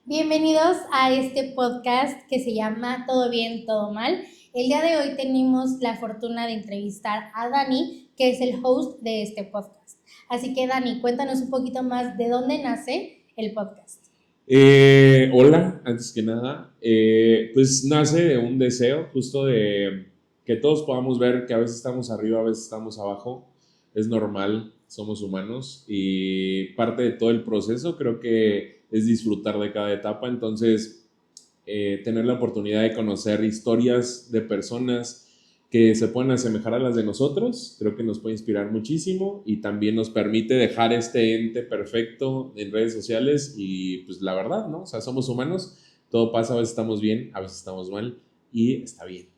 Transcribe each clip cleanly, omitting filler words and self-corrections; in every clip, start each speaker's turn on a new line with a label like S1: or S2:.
S1: Bienvenidos a este podcast que se llama Todo bien, todo mal. El día de hoy tenemos la fortuna de entrevistar a Dani, que es el host de este podcast. Así que Dani, cuéntanos un poquito más de dónde nace el podcast.
S2: Hola, antes que nada, pues nace de un deseo justo de que todos podamos ver que a veces estamos arriba, a veces estamos abajo, es normal, somos humanos y parte de todo el proceso creo que es disfrutar de cada etapa, entonces tener la oportunidad de conocer historias de personas que se pueden asemejar a las de nosotros, creo que nos puede inspirar muchísimo y también nos permite dejar este ente perfecto en redes sociales y pues la verdad, ¿no? O sea, somos humanos, todo pasa, a veces estamos bien, a veces estamos mal y está bien.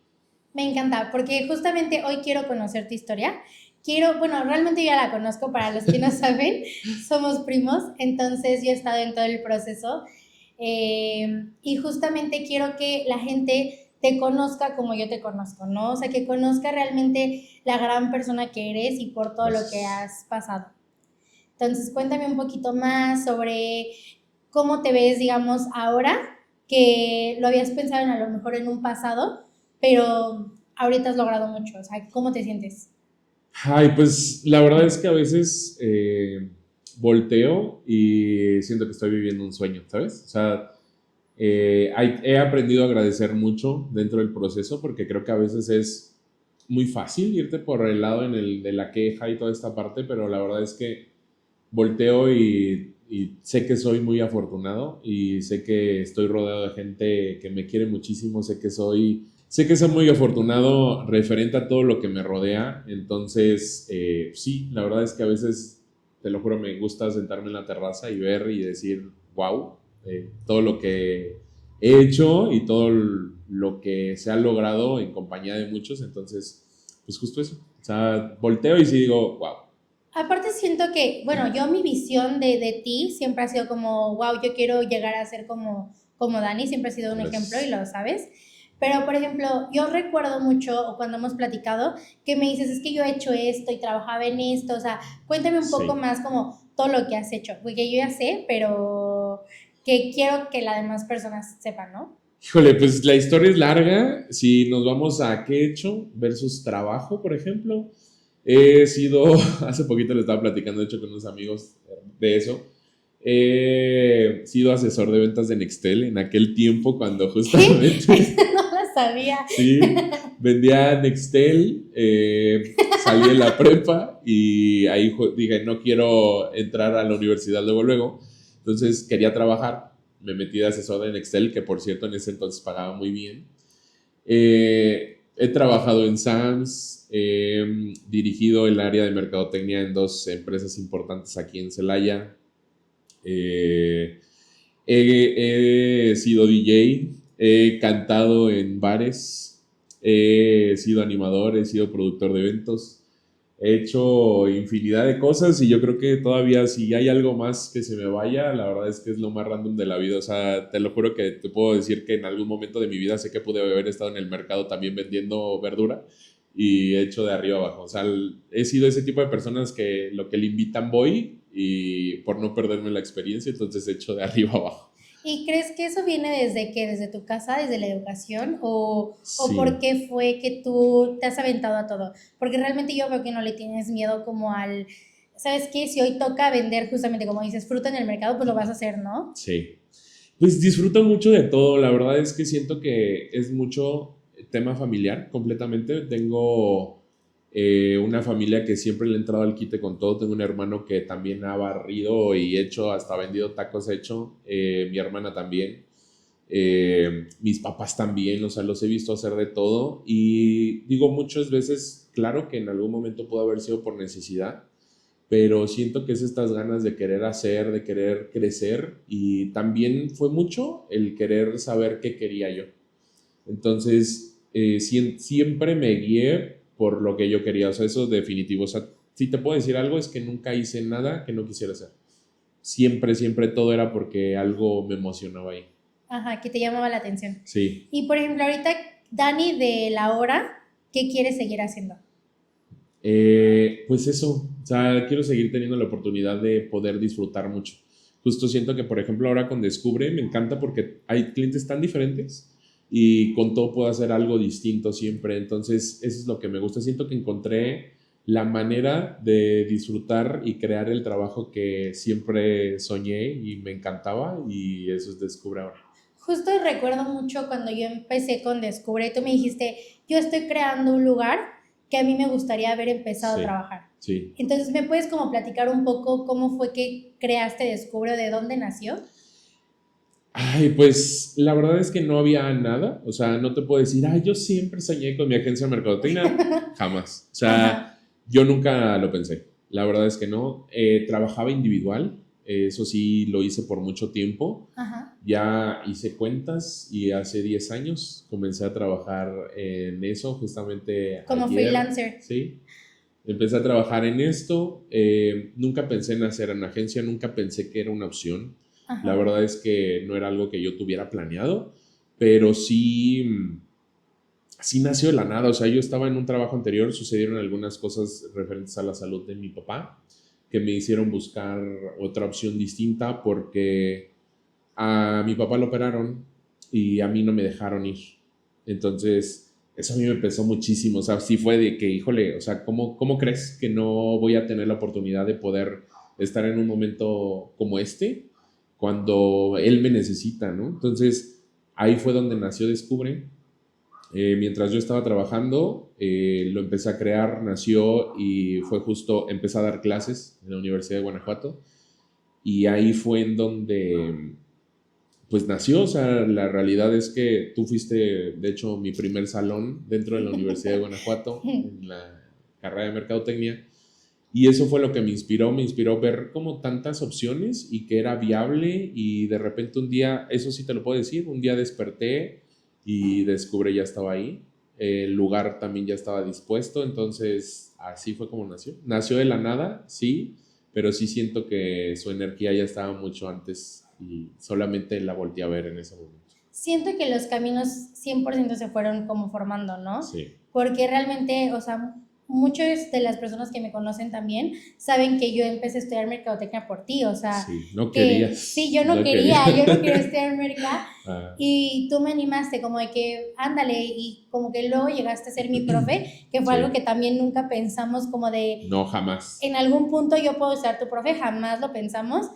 S1: Me encanta, porque justamente hoy quiero conocer tu historia. Bueno, realmente ya la conozco, para los que no saben, somos primos, entonces yo he estado en todo el proceso y justamente quiero que la gente te conozca como yo te conozco, ¿no? O sea, que conozca realmente la gran persona que eres y por todo lo que
S2: Gracias.
S1: has pasado. Entonces, cuéntame un poquito más sobre cómo te ves, digamos, ahora, que lo habías pensado a lo mejor en un pasado, pero ahorita has logrado mucho. O sea, ¿cómo te sientes?
S2: Ay, pues la verdad es que a veces volteo y siento que estoy viviendo un sueño, ¿sabes? O sea, he aprendido a agradecer mucho dentro del proceso porque creo que a veces es muy fácil irte por el lado en el de la queja y toda esta parte, pero la verdad es que volteo y sé que soy muy afortunado y sé que estoy rodeado de gente que me quiere muchísimo, sé que soy muy afortunado referente a todo lo que me rodea, entonces sí, la verdad es que a veces, te lo juro, me gusta sentarme en la terraza y ver y decir, wow, todo lo que he hecho y todo lo que se ha logrado en compañía de muchos, entonces, pues justo eso, o sea, volteo y sí digo, wow.
S1: Aparte siento que, bueno, yo mi visión de ti siempre ha sido como, wow, yo quiero llegar a ser como Dani, siempre ha sido un ejemplo y
S2: Gracias.
S1: lo sabes. Pero, por ejemplo, yo recuerdo mucho, o cuando hemos platicado, que me dices, es que yo he hecho esto y trabajaba en esto, o sea, cuéntame un poco
S2: Sí.
S1: más como todo lo que has hecho, porque yo ya sé, pero que quiero que las demás personas sepan, ¿no?
S2: Híjole, pues la historia es larga. Si nos vamos a qué he hecho versus trabajo, por ejemplo, he sido, hace poquito le estaba platicando, de hecho, con unos amigos de eso. He sido asesor de ventas de Nextel en aquel tiempo cuando
S1: ¿Qué?
S2: justamente,
S1: Eso no lo sabía.
S2: sí, vendía Nextel, salí de la prepa y ahí dije, no quiero entrar a la universidad luego, luego. Entonces quería trabajar, me metí de asesor de Nextel, que por cierto en ese entonces pagaba muy bien. He trabajado en SAMS, he dirigido el área de mercadotecnia en dos empresas importantes aquí en Celaya. Eh, he sido DJ, he cantado en bares, he sido animador, he sido productor de eventos, he hecho infinidad de cosas y yo creo que todavía si hay algo más que se me vaya, la verdad es que es lo más random de la vida. O sea, te lo juro que te puedo decir que en algún momento de mi vida sé que pude haber estado en el mercado también vendiendo verdura y he hecho de arriba abajo. O sea, he sido ese tipo de personas que lo que le invitan voy y por no perderme la experiencia, entonces he hecho de arriba abajo.
S1: ¿Y crees que eso viene desde que, desde tu casa, desde la educación, o por
S2: Sí.
S1: qué fue que tú te has aventado a todo? Porque realmente yo veo que no le tienes miedo como al, ¿sabes qué? Si hoy toca vender justamente como dices, fruta en el mercado, pues lo vas a hacer, ¿no?
S2: Sí. Pues disfruto mucho de todo. La verdad es que siento que es mucho tema familiar completamente. Tengo una familia que siempre le ha entrado al quite con todo. Tengo un hermano que también ha barrido y hecho, hasta vendido tacos hecho. Mi hermana también. Mis papás también, o sea, los he visto hacer de todo. Y digo muchas veces, claro que en algún momento pudo haber sido por necesidad, pero siento que es estas ganas de querer hacer, de querer crecer y también fue mucho el querer saber qué quería yo. Entonces, siempre me guié por lo que yo quería, o sea, eso es definitivo. O sea, si te puedo decir algo es que nunca hice nada que no quisiera hacer. Siempre, siempre todo era porque algo me emocionaba ahí.
S1: Ajá, que te llamaba la atención.
S2: Sí.
S1: Y por ejemplo, ahorita, Dani, de la hora, ¿qué quieres seguir haciendo?
S2: Pues eso, o sea, quiero seguir teniendo la oportunidad de poder disfrutar mucho. justo siento que, por ejemplo, ahora con Descubre me encanta porque hay clientes tan diferentes y con todo puedo hacer algo distinto siempre. Entonces, eso es lo que me gusta. Siento que encontré la manera de disfrutar y crear el trabajo que siempre soñé y me encantaba, y eso es Descubre ahora.
S1: Justo recuerdo mucho cuando yo empecé con Descubre, tú me dijiste, yo estoy creando un lugar que a mí me gustaría haber empezado a
S2: Sí,
S1: trabajar.
S2: sí.
S1: Entonces, ¿me puedes como platicar un poco cómo fue que creaste Descubre, de dónde nació?
S2: Ay, pues la verdad es que no había nada, o sea, no te puedo decir, ay, yo siempre soñé con mi agencia de mercadotecnia, jamás, o
S1: Ajá,
S2: sea, yo nunca lo pensé, la verdad es que no. Trabajaba individual, eso sí lo hice por mucho tiempo,
S1: ajá.
S2: ya hice cuentas y hace 10 años comencé a trabajar en eso, justamente
S1: Como
S2: ayer,
S1: freelancer.
S2: ¿sí? Empecé a trabajar en esto, nunca pensé en hacer una agencia, nunca pensé que era una opción. La
S1: Ajá.
S2: verdad es que no era algo que yo tuviera planeado, pero sí, sí nació de la nada. O sea, yo estaba en un trabajo anterior, sucedieron algunas cosas referentes a la salud de mi papá que me hicieron buscar otra opción distinta porque a mi papá lo operaron y a mí no me dejaron ir. Entonces, eso a mí me pesó muchísimo. O sea, sí fue de que, híjole, o sea, ¿cómo crees que no voy a tener la oportunidad de poder estar en un momento como este cuando él me necesita, ¿no? Entonces, ahí fue donde nació Descubre. Mientras yo estaba trabajando, lo empecé a crear, nació y fue justo, empecé a dar clases en la Universidad de Guanajuato y ahí fue en donde pues nació. O sea, la realidad es que tú fuiste, de hecho, mi primer salón dentro de la Universidad de Guanajuato, en la carrera de Mercadotecnia, y eso fue lo que me inspiró ver como tantas opciones y que era viable, y de repente un día, eso sí te lo puedo decir, un día desperté y Descubre ya estaba ahí, el lugar también ya estaba dispuesto, entonces así fue como nació. Nació de la nada, sí, pero sí siento que su energía ya estaba mucho antes y solamente la volteé a ver en ese momento.
S1: Siento que los caminos 100% se fueron como formando, ¿no?
S2: Sí,
S1: Porque realmente, o sea, muchas de las personas que me conocen también saben que yo empecé a estudiar mercadotecnia por ti, o sea,
S2: sí, no
S1: que sí,
S2: querías, no
S1: yo no
S2: querías.
S1: quería estudiar merca
S2: Ah,
S1: y tú me animaste como de que ándale y como que luego llegaste a ser mi profe, que fue algo
S2: sí,
S1: que también nunca pensamos como de
S2: no, jamás.
S1: en algún punto yo puedo ser tu profe, jamás lo pensamos.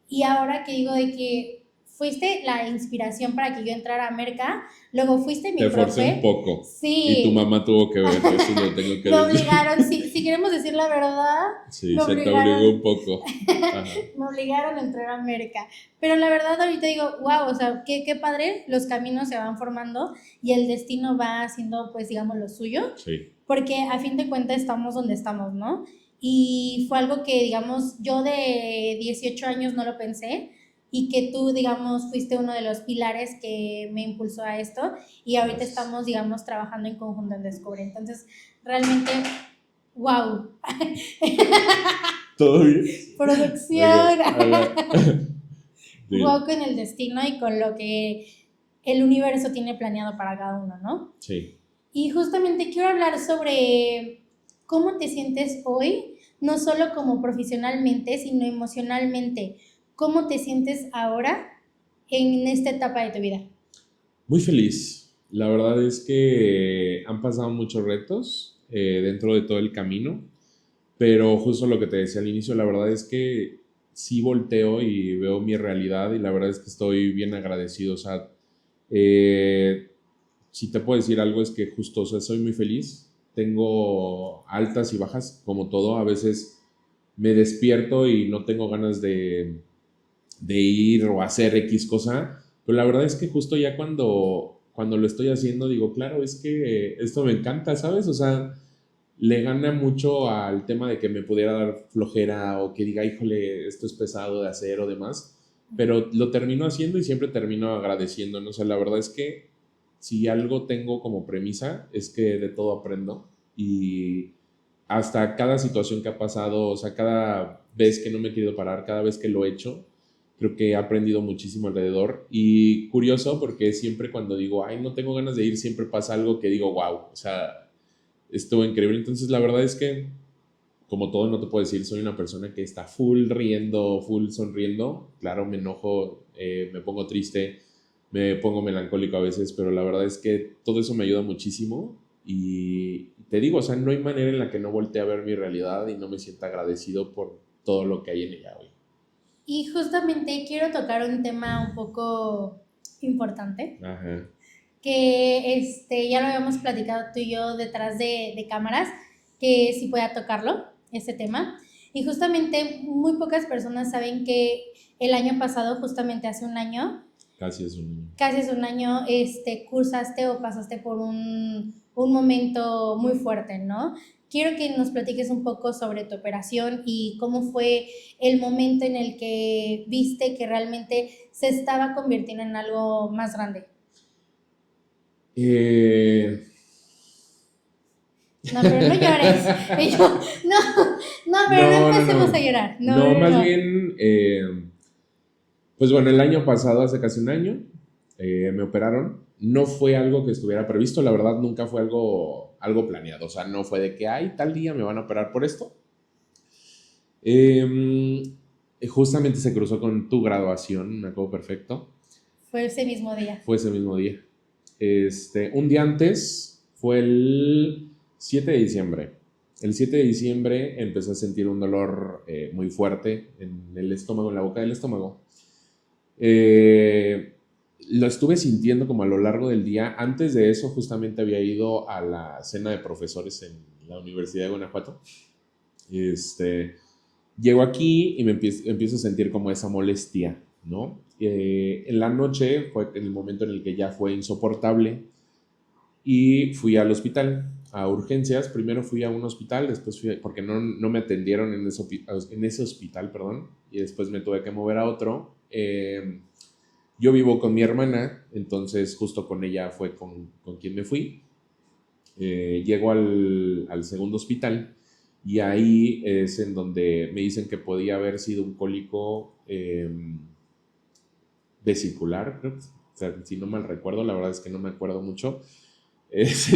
S1: Y ahora que digo de que fuiste la inspiración para que yo entrara a Merca, luego fuiste mi
S2: Te forcé un
S1: profe,
S2: poco y tu
S1: sí,
S2: mamá tuvo que ver, eso lo tengo que
S1: me
S2: decir.
S1: obligaron, si queremos decir la verdad,
S2: Sí,
S1: me
S2: se te obligó un
S1: obligaron,
S2: poco. Ajá.
S1: me obligaron a entrar a Merca. Pero la verdad ahorita digo, wow, o sea, qué padre, los caminos se van formando y el destino va haciendo, pues, digamos, lo suyo,
S2: Sí,
S1: porque a fin de cuentas estamos donde estamos, ¿no? Y fue algo que, digamos, yo de 18 años no lo pensé y que tú, digamos, fuiste uno de los pilares que me impulsó a esto y ahorita
S2: gracias.
S1: estamos, digamos, trabajando en conjunto en Descubre. Entonces, realmente, wow,
S2: ¿Todo bien?
S1: producción,
S2: Ok, hola.
S1: wow
S2: Dile.
S1: con el destino y con lo que el universo tiene planeado para cada uno, ¿no?
S2: Sí.
S1: Y justamente quiero hablar sobre cómo te sientes hoy, no solo como profesionalmente, sino emocionalmente. ¿Cómo te sientes ahora en esta etapa de tu vida?
S2: Muy feliz. La verdad es que han pasado muchos retos dentro de todo el camino, pero justo lo que te decía al inicio, la verdad es que sí volteo y veo mi realidad y la verdad es que estoy bien agradecido. O sea, eh, si te puedo decir algo es que justo, o sea, soy muy feliz. Tengo altas y bajas, como todo. A veces me despierto y no tengo ganas de ir o hacer X cosa, pero la verdad es que justo ya cuando lo estoy haciendo digo, claro, es que esto me encanta, ¿sabes? O sea, le gana mucho al tema de que me pudiera dar flojera o que diga, híjole, esto es pesado de hacer o demás, pero lo termino haciendo y siempre termino agradeciendo, ¿no? O sea, la verdad es que si algo tengo como premisa es que de todo aprendo, y hasta cada situación que ha pasado, o sea, cada vez que no me he querido parar, cada vez que lo he hecho, creo que he aprendido muchísimo alrededor. Y curioso porque siempre cuando digo, ay, no tengo ganas de ir, siempre pasa algo que digo, wow, o sea, estuvo increíble. Entonces, la verdad es que como todo, no te puedo decir, soy una persona que está full riendo, full sonriendo. Claro, me enojo, me pongo triste, me pongo melancólico a veces, pero la verdad es que todo eso me ayuda muchísimo. Y te digo, o sea, no hay manera en la que no voltee a ver mi realidad y no me sienta agradecido por todo lo que hay en ella hoy.
S1: Y justamente quiero tocar un tema un poco importante,
S2: Ajá.
S1: que ya lo habíamos platicado tú y yo detrás de cámaras, que sí pueda tocarlo, este tema. Y justamente muy pocas personas saben que el año pasado, justamente hace un año,
S2: Casi es un...
S1: casi hace un año, cursaste o pasaste por un momento muy fuerte, ¿no? Quiero que nos platiques un poco sobre tu operación y cómo fue el momento en el que viste que realmente se estaba convirtiendo en algo más grande.
S2: Eh,
S1: No, pero no llores. Y yo, no, no, pero no
S2: no, no,
S1: empecemos a
S2: no.
S1: llorar. No,
S2: No,
S1: no,
S2: más
S1: no.
S2: bien, pues bueno, el año pasado, hace casi un año, me operaron. No fue algo que estuviera previsto, la verdad nunca fue algo planeado. O sea, no fue de que, ay, tal día me van a operar por esto. Eh, Justamente se cruzó con tu graduación, me acuerdo perfecto.
S1: Fue ese mismo día.
S2: Fue ese mismo día. Un día antes fue el 7 de diciembre. El 7 de diciembre empecé a sentir un dolor muy fuerte en el estómago, en la boca del estómago. Eh, lo estuve sintiendo como a lo largo del día. Antes de eso, justamente había ido a la cena de profesores en la Universidad de Guanajuato. Llego aquí y empiezo a sentir como esa molestia, ¿no? En la noche fue el momento en el que ya fue insoportable y fui al hospital, a urgencias. Primero fui a un hospital, después fui, porque no me atendieron en ese hospital, perdón, y después me tuve que mover a otro. Yo vivo con mi hermana, entonces justo con ella fue con quien me fui. Llego al segundo hospital y ahí es en donde me dicen que podía haber sido un cólico vesicular, creo. O sea, si no mal recuerdo, la verdad es que no me acuerdo mucho.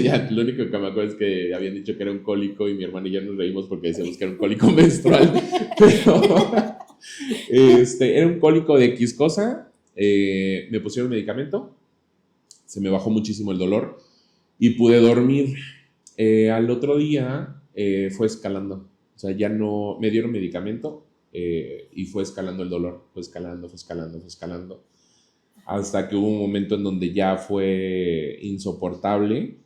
S2: Ya, lo único que me acuerdo es que habían dicho que era un cólico y mi hermana y yo nos reímos porque decíamos que era un cólico menstrual, pero era un cólico de X cosa. Me pusieron medicamento, se me bajó muchísimo el dolor y pude dormir. Al otro día fue escalando, o sea, ya no me dieron medicamento y fue escalando el dolor, fue escalando, fue escalando, fue escalando, hasta que hubo un momento en donde ya fue insoportable,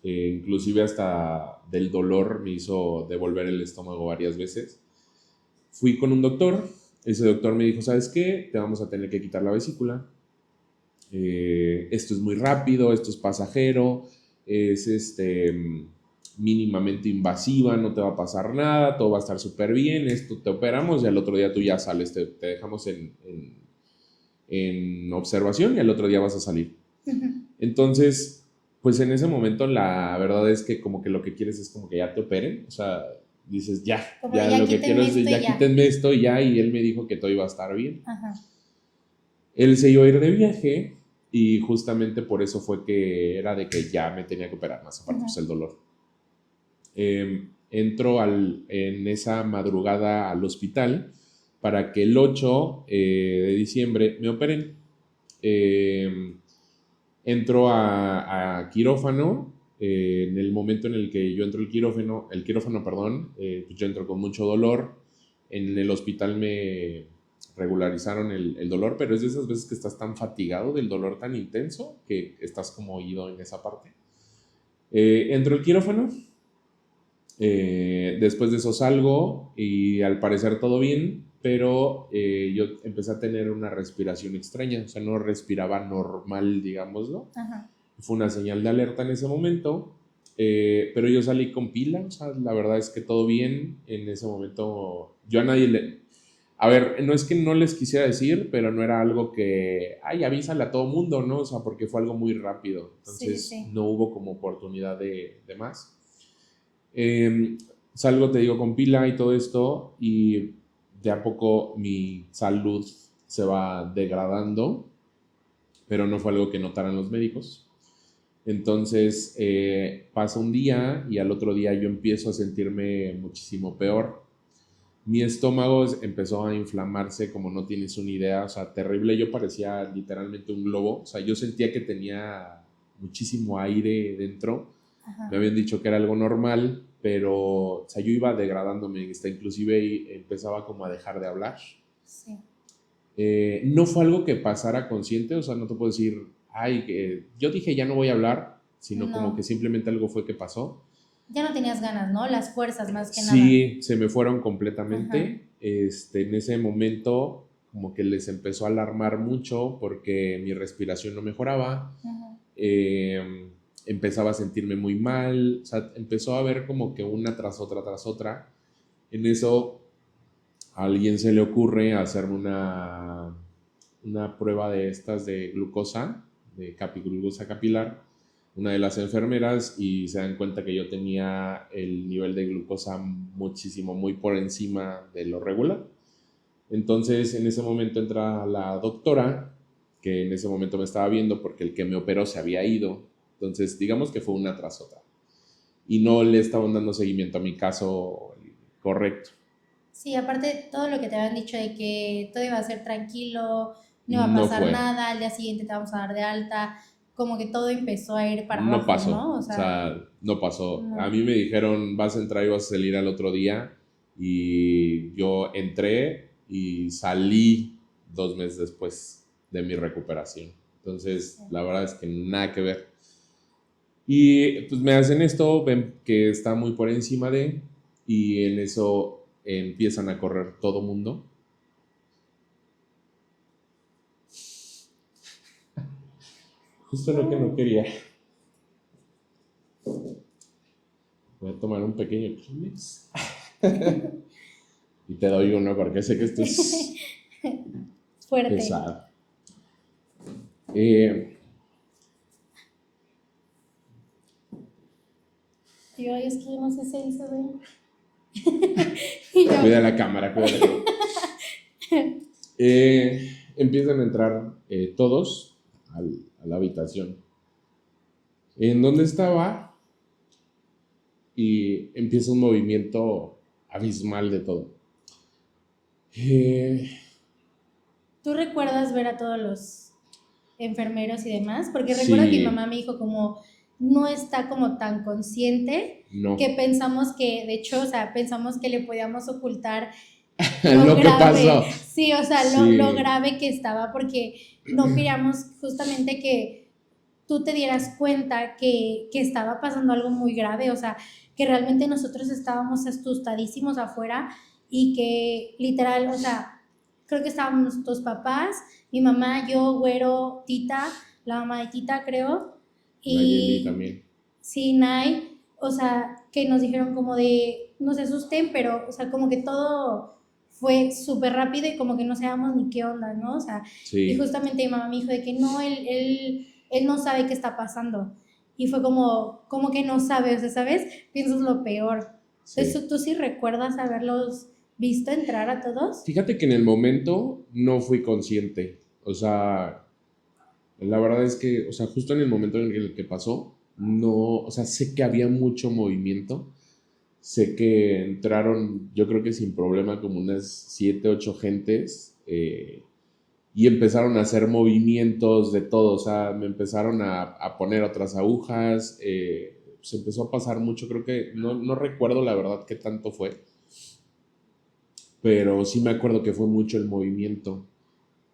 S2: inclusive hasta del dolor me hizo devolver el estómago varias veces. Fui con un doctor, ese doctor me dijo, ¿sabes qué? Te vamos a tener que quitar la vesícula. Esto es muy rápido, esto es pasajero, es mínimamente invasiva, no te va a pasar nada, todo va a estar súper bien, esto te operamos y al otro día tú ya sales, te dejamos en observación y al otro día vas a salir. Entonces, pues en ese momento la verdad es que como que lo que quieres es como que ya te operen, o sea, dices ya,
S1: Como
S2: ya
S1: ya
S2: lo que quiero es
S1: quítenme esto
S2: ya
S1: y ya.
S2: quítenme esto y ya, y él me dijo que todo iba a estar bien.
S1: Ajá.
S2: Él se iba a ir de viaje y justamente por eso fue que era de que ya me tenía que operar, más aparte pues el dolor. Entro en esa madrugada al hospital para que el 8 de diciembre me operen. Entro a quirófano. En el momento en el que yo entro al quirófano, perdón, pues yo entro con mucho dolor. En el hospital me regularizaron el dolor, pero es de esas veces que estás tan fatigado del dolor tan intenso que estás como oído en esa parte. Entro al quirófano. Después de eso salgo y al parecer todo bien, pero yo empecé a tener una respiración extraña, o sea, no respiraba normal, digámoslo.
S1: Ajá.
S2: Fue una señal de alerta en ese momento, pero yo salí con pila, o sea, la verdad es que todo bien. En ese momento yo a nadie a ver, no es que no les quisiera decir, pero no era algo que, ay, avísale a todo mundo, ¿no? O sea, porque fue algo muy rápido, entonces
S1: Sí.
S2: no hubo como oportunidad de más. Salgo, te digo, con pila y todo esto, y de a poco mi salud se va degradando, pero no fue algo que notaran los médicos. Entonces pasa un día y al otro día yo empiezo a sentirme muchísimo peor. Mi estómago empezó a inflamarse como no tienes una idea, o sea, terrible. Yo parecía literalmente un globo, o sea, yo sentía que tenía muchísimo aire dentro. Me
S1: Ajá.
S2: habían dicho que era algo normal, pero, o sea, yo iba degradándome, hasta inclusive empezaba como a dejar de hablar.
S1: Sí.
S2: No fue algo que pasara consciente, o sea, no te puedo decir, ay, que yo dije ya no voy a hablar, sino como que
S1: No.
S2: simplemente algo fue que pasó.
S1: Ya no tenías ganas, ¿no? Las fuerzas más que nada.
S2: Sí, se me fueron
S1: Ajá.
S2: completamente. En ese momento, como que les empezó a alarmar mucho porque mi respiración no mejoraba.
S1: Ajá.
S2: eh, Empezaba a sentirme muy mal. O sea, empezó a haber como que una tras otra, tras otra. En eso, a alguien se le ocurre hacerme una prueba de estas de glucosa, de glucosa capilar, una de las enfermeras, y se dan cuenta que yo tenía el nivel de glucosa muchísimo, muy por encima de lo regular. Entonces, en ese momento entra la doctora, que en ese momento me estaba viendo porque el que me operó se había ido. Entonces, digamos que fue una tras otra. Y no le estaban dando seguimiento a mi caso correcto.
S1: Sí, aparte todo lo que te habían dicho de que todo iba a ser tranquilo, no iba a
S2: No
S1: pasar
S2: fue.
S1: nada, al día siguiente te vamos a dar de alta, como que todo empezó a ir para
S2: No
S1: abajo,
S2: pasó,
S1: ¿no? O
S2: o
S1: sea,
S2: sea, no pasó. A
S1: no.
S2: mí me dijeron, vas a entrar y vas a salir al otro día, y yo entré y salí 2 meses después de mi recuperación.
S1: Sí.
S2: Entonces, la verdad es que nada que ver. Y pues me hacen esto, ven que está muy por encima de, y en eso empiezan a correr todo mundo. Justo lo que no quería. Voy a tomar un pequeño Kleenex y te doy uno porque sé que esto es
S1: Fuerte.
S2: pesado. Eh,
S1: Yo, es que yo no sé si se hizo, güey. Y
S2: Cuida
S1: yo,
S2: la cámara, cuida la cámara. Empiezan a entrar todos a la habitación en donde estaba, y empieza un movimiento abismal de todo. Eh,
S1: ¿tú recuerdas ver a todos los enfermeros y demás? Porque recuerdo que mi mamá
S2: sí,
S1: me dijo como, no está como tan consciente que
S2: no.
S1: pensamos que, de hecho, o sea, pensamos que le podíamos ocultar lo
S2: Lo que
S1: grave,
S2: pasó.
S1: sí, o sea, lo
S2: Sí,
S1: grave que estaba, porque no queríamos justamente que tú te dieras cuenta que estaba pasando algo muy grave, o sea, que realmente nosotros estábamos asustadísimos afuera y que literal, o sea, creo que estábamos tus papás, mi mamá, yo, Güero, Tita, la mamá de Tita, creo,
S2: Nayeli
S1: y
S2: también.
S1: sí, Nay, o sea, que nos dijeron como de, no se asusten, pero, o sea, como que todo fue súper rápido y como que no sabíamos ni qué onda, ¿no? O sea, y
S2: Sí,
S1: justamente mi mamá me dijo de que no, él no sabe qué está pasando. Y fue como que no sabe, o sea, ¿sabes? Piensas lo peor.
S2: sí.
S1: Entonces, ¿tú sí recuerdas haberlos visto entrar a todos?
S2: Fíjate que en el momento no fui consciente. O sea, la verdad es que, o sea, justo en el momento en el que pasó, no, o sea, sé que había mucho movimiento. Sé que entraron, yo creo que sin problema, como unas 7, 8 gentes, y empezaron a hacer movimientos de todo. O sea, me empezaron a poner otras agujas, se empezó a pasar mucho. Creo que no recuerdo la verdad qué tanto fue, pero sí me acuerdo que fue mucho el movimiento.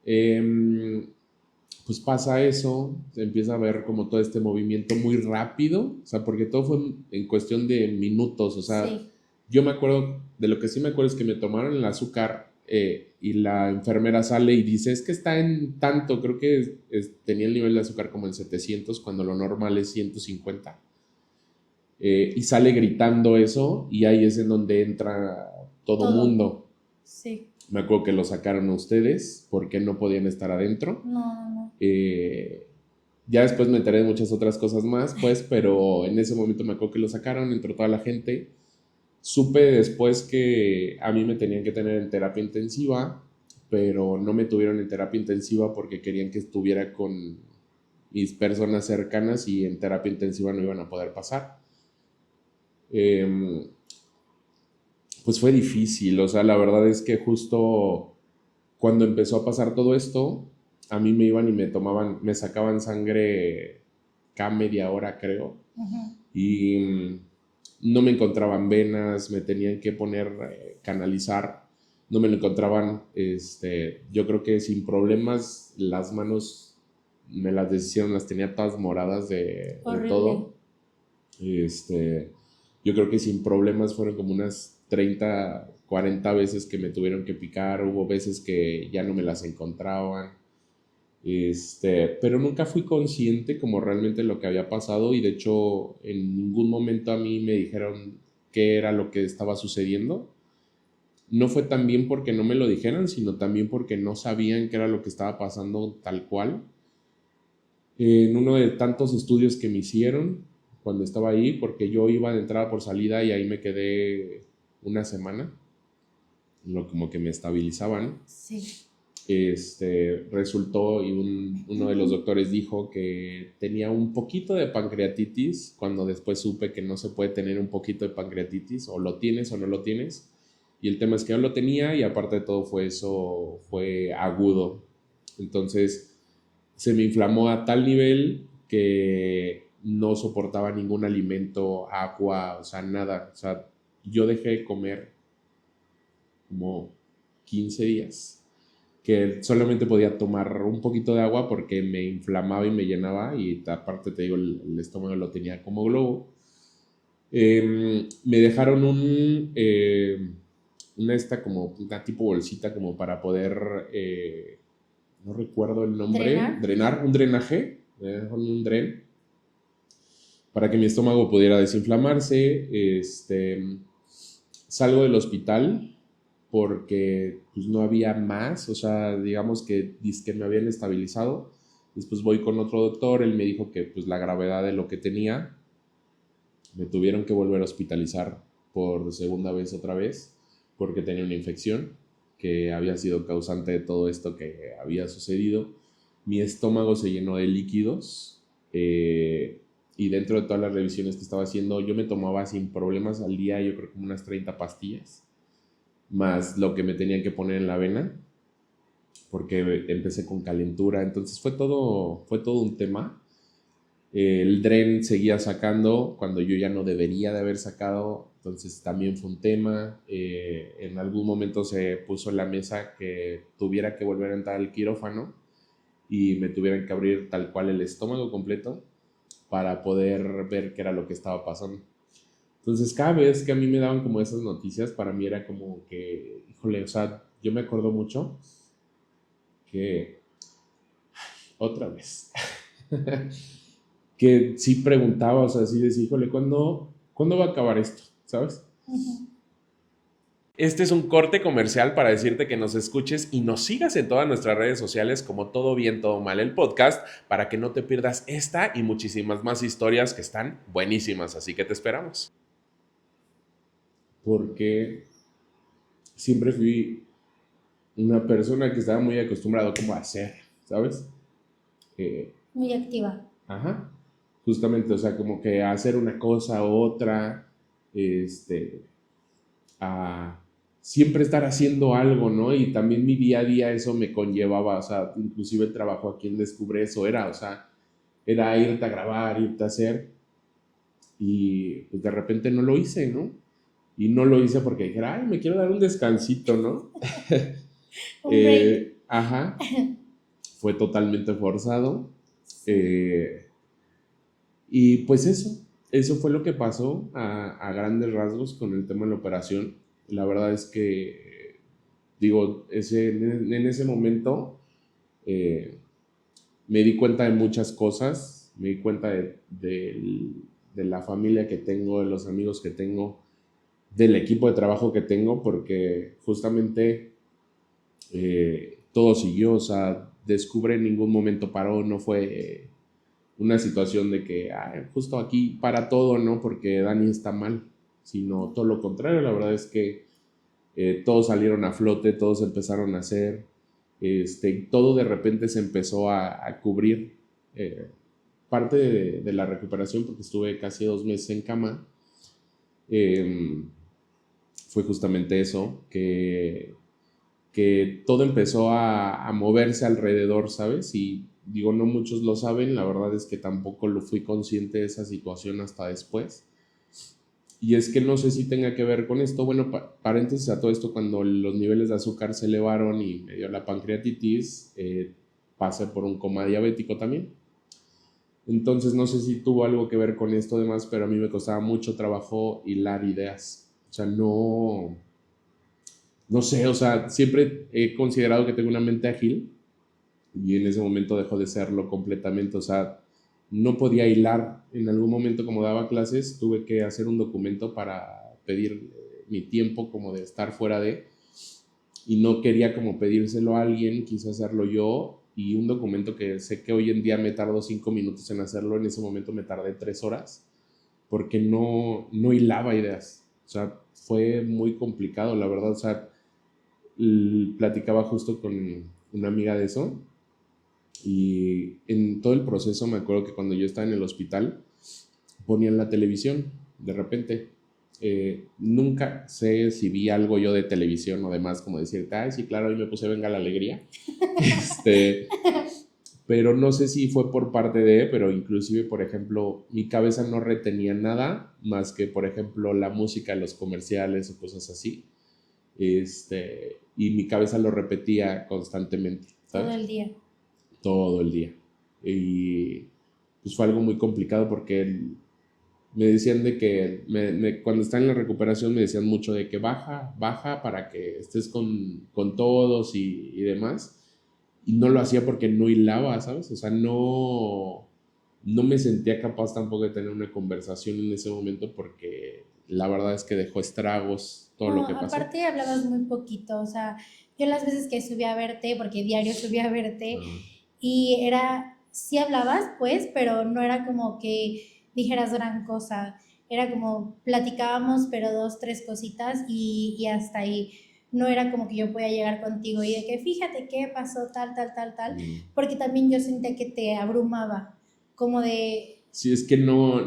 S2: Em, pues pasa eso, se empieza a ver como todo este movimiento muy rápido, o sea, porque todo fue en cuestión de minutos. O sea,
S1: Sí.
S2: yo me acuerdo, de lo que sí me acuerdo es que me tomaron el azúcar, y la enfermera sale y dice, es que está en tanto, creo que tenía el nivel de azúcar como en 700 cuando lo normal es 150. Y sale gritando eso, y ahí es en donde entra todo
S1: Todo.
S2: mundo.
S1: Sí.
S2: Me acuerdo que lo sacaron a ustedes porque no podían estar adentro.
S1: No, no, no.
S2: Eh, ya después me enteré de muchas otras cosas más, pues, pero en ese momento me acuerdo que lo sacaron, entró toda la gente. Supe después que a mí me tenían que tener en terapia intensiva, pero no me tuvieron en terapia intensiva porque querían que estuviera con mis personas cercanas y en terapia intensiva no iban a poder pasar. Pues fue difícil, o sea, la verdad es que justo cuando empezó a pasar todo esto, a mí me iban y me sacaban sangre cada media hora, creo, y no me encontraban venas, me tenían que poner, canalizar, no me lo encontraban, yo creo que sin problemas las manos me las deshicieron, las tenía todas moradas de todo. Yo creo que sin problemas fueron como unas 30, 40 veces que me tuvieron que picar, hubo veces que ya no me las encontraban, pero nunca fui consciente como realmente lo que había pasado y de hecho en ningún momento a mí me dijeron qué era lo que estaba sucediendo. No fue también porque no me lo dijeran, sino también porque no sabían qué era lo que estaba pasando tal cual. En uno de tantos estudios que me hicieron cuando estaba ahí, porque yo iba de entrada por salida y ahí me quedé una semana, como que me estabilizaban.
S1: Sí.
S2: Resultó y uno de los doctores dijo que tenía un poquito de pancreatitis, cuando después supe que no se puede tener un poquito de pancreatitis, o lo tienes o no lo tienes. Y el tema es que yo lo tenía y aparte de todo fue agudo. Entonces se me inflamó a tal nivel que no soportaba ningún alimento, agua, o sea, nada. O sea, yo dejé de comer como 15 días, que solamente podía tomar un poquito de agua porque me inflamaba y me llenaba y aparte te digo, el estómago lo tenía como globo. Me dejaron como una tipo bolsita como para poder, no recuerdo el nombre, un drenaje, un dren, para que mi estómago pudiera desinflamarse. Salgo del hospital porque pues, no había más, o sea, digamos que me habían estabilizado. Después voy con otro doctor, él me dijo que pues la gravedad de lo que tenía, me tuvieron que volver a hospitalizar por segunda vez otra vez, porque tenía una infección que había sido causante de todo esto que había sucedido. Mi estómago se llenó de líquidos, y dentro de todas las revisiones que estaba haciendo, yo me tomaba sin problemas al día, yo creo como unas 30 pastillas, más lo que me tenían que poner en la vena, porque empecé con calentura, entonces fue todo un tema. El dren seguía sacando cuando yo ya no debería de haber sacado, entonces también fue un tema. En algún momento se puso en la mesa que tuviera que volver a entrar al quirófano y me tuvieran que abrir tal cual el estómago completo para poder ver qué era lo que estaba pasando. Entonces cada vez que a mí me daban como esas noticias, para mí era como que, híjole, o sea, yo me acuerdo mucho que, otra vez, que sí preguntaba, o sea, sí decía, híjole, ¿cuándo va a acabar esto? ¿Sabes? Este es un corte comercial para decirte que nos escuches y nos sigas en todas nuestras redes sociales como Todo Bien, Todo Mal, el podcast, para que no te pierdas esta y muchísimas más historias que están buenísimas, así que te esperamos. Porque siempre fui una persona que estaba muy acostumbrado como a hacer, ¿sabes?
S1: Muy activa.
S2: Ajá, justamente, o sea, como que a hacer una cosa u otra, a siempre estar haciendo algo, ¿no? Y también mi día a día eso me conllevaba, o sea, inclusive el trabajo aquí en Descubre eso era, o sea, era irte a grabar, irte a hacer, y pues de repente no lo hice, ¿no? Y no lo hice porque dijera, ay, me quiero dar un descansito, ¿no?
S1: Un break.
S2: Ajá, fue totalmente forzado. Y pues eso fue lo que pasó a grandes rasgos con el tema de la operación. La verdad es que, digo, en ese momento me di cuenta de muchas cosas, me di cuenta de la familia que tengo, de los amigos que tengo, del equipo de trabajo que tengo, porque justamente todo siguió, o sea, Descubre en ningún momento paró, no fue una situación de que justo aquí para todo, ¿no? Porque Dani está mal, sino todo lo contrario. La verdad es que todos salieron a flote, todos empezaron a hacer, todo de repente se empezó a cubrir. parte de la recuperación, porque estuve casi 2 meses en cama, fue justamente eso, que todo empezó a moverse alrededor, ¿sabes? Y digo, no muchos lo saben, la verdad es que tampoco lo fui consciente de esa situación hasta después. Y es que no sé si tenga que ver con esto. Bueno, paréntesis a todo esto, cuando los niveles de azúcar se elevaron y me dio la pancreatitis, pasé por un coma diabético también. Entonces no sé si tuvo algo que ver con esto demás, pero a mí me costaba mucho trabajo hilar ideas. O sea, no sé, o sea, siempre he considerado que tengo una mente ágil y en ese momento dejó de serlo completamente. O sea, no podía hilar. En algún momento, como daba clases, tuve que hacer un documento para pedir mi tiempo como de estar fuera de, y no quería como pedírselo a alguien, quise hacerlo yo, y un documento que sé que hoy en día me tardo 5 minutos en hacerlo, en ese momento me tardé 3 horas, porque no hilaba ideas. O sea, fue muy complicado, la verdad. O sea, platicaba justo con una amiga de eso, y en todo el proceso me acuerdo que cuando yo estaba en el hospital ponían la televisión de repente. Nunca sé si vi algo yo de televisión o demás, como decirte, ay, sí, claro, hoy me puse Venga la Alegría. Pero no sé si fue por parte de, pero inclusive, por ejemplo, mi cabeza no retenía nada más que, por ejemplo, la música de los comerciales o cosas así. Y mi cabeza lo repetía constantemente, ¿sabes?
S1: Todo el día.
S2: Todo el día. Y pues fue algo muy complicado porque me decían de que, cuando estaba en la recuperación me decían mucho de que baja para que estés con todos y demás. Y no lo hacía porque no hilaba, ¿sabes? O sea, no me sentía capaz tampoco de tener una conversación en ese momento, porque la verdad es que dejó estragos todo lo que pasó.
S1: Aparte hablabas muy poquito, o sea, yo las veces que subí a verte, porque diario subí a verte, y sí hablabas, pues, pero no era como que dijeras gran cosa, era como platicábamos, pero 2, 3 cositas y hasta ahí. No era como que yo podía llegar contigo y de que fíjate qué pasó, tal, porque también yo sentía que te abrumaba, como de...
S2: Sí, es que no,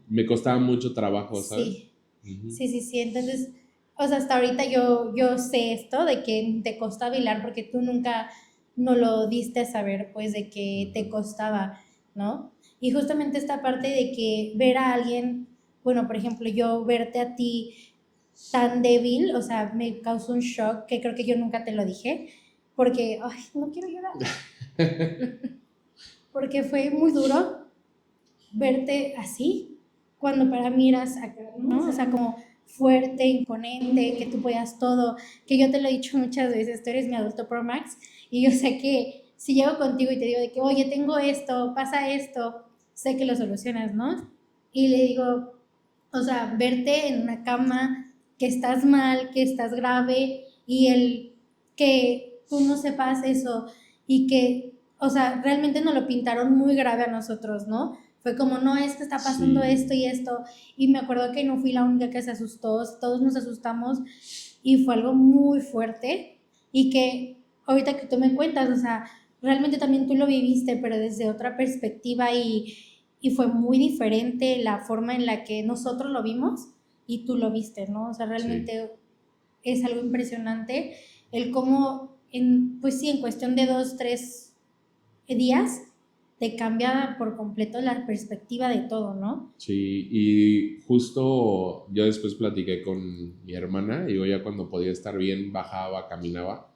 S2: me costaba mucho trabajo, ¿sabes?
S1: Sí, sí, entonces, o sea, hasta ahorita yo sé esto de que te costaba hilar porque tú nunca no lo diste a saber, pues, de que te costaba, ¿no? Y justamente esta parte de que ver a alguien, bueno, por ejemplo, yo verte a ti tan débil, o sea, me causó un shock que creo que yo nunca te lo dije, porque, ay, no quiero llorar, porque fue muy duro verte así, cuando para mí eras acá, ¿no? O sea, como fuerte, imponente, que tú podías todo, que yo te lo he dicho muchas veces, tú eres mi adulto Pro Max, y yo sé que si llego contigo y te digo de que, oye, tengo esto, pasa esto, sé que lo solucionas, ¿no? Y le digo, o sea, verte en una cama, que estás mal, que estás grave, y el que tú no sepas eso, y que, o sea, realmente nos lo pintaron muy grave a nosotros, ¿no? Fue como, no, es que está pasando esto y esto. Y me acuerdo que no fui la única que se asustó, todos nos asustamos y fue algo muy fuerte. Y que ahorita que tú me cuentas, o sea, realmente también tú lo viviste, pero desde otra perspectiva y fue muy diferente la forma en la que nosotros lo vimos y tú lo viste, ¿no? O sea, realmente es algo impresionante el cómo, pues sí, en cuestión de 2, 3 días te cambia por completo la perspectiva de todo, ¿no?
S2: Sí, y justo yo después platiqué con mi hermana, y yo ya cuando podía estar bien bajaba, caminaba.